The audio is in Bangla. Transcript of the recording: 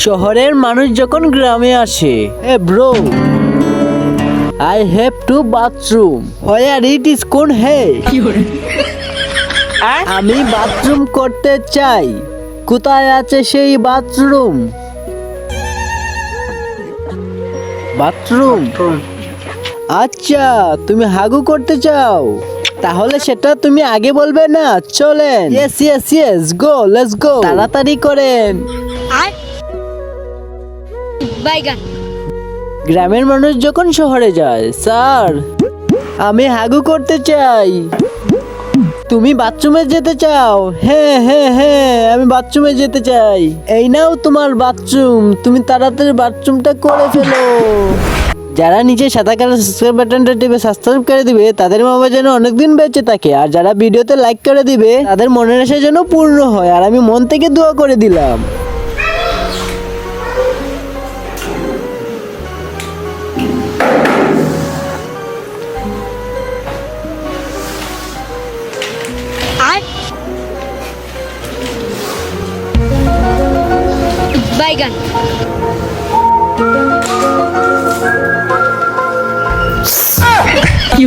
শহরের মানুষ যখন গ্রামে আসে, hey bro, I have to bathroom, where it is কোন হে, আমি বাথরুম করতে চাই, কোথায় আছে সেই বাথরুম? বাথরুম, আচ্ছা তুমি হাগু করতে চাও, তাহলে সেটা তুমি আগে বলবে না? চলেন, yes yes yes, go let's go, তাড়াতাড়ি করেন। বাইগান। গ্রামের মানুষ যখন শহরে যায়, স্যার আমি হাগু করতে চাই, তুমি বাথরুমে যেতে চাও? হ্যাঁ হ্যাঁ হ্যাঁ, আমি বাথরুমে যেতে চাই, এই নাও তোমার বাথরুম, তুমি তাড়াতাড়ি বাথরুমটা করে ফেলো। যারা নিচে সাদা কালার সাবস্ক্রাইব বাটনটা টিপে সাবস্ক্রাইব করে দিবে তাদের বাবা যেন অনেকদিন বেঁচে থাকে, আর যারা ভিডিওতে লাইক করে দিবে তাদের মনের আশা যেন পূর্ণ হয়, আর আমি মন থেকে দোয়া করে দিলাম। বাইগান। কি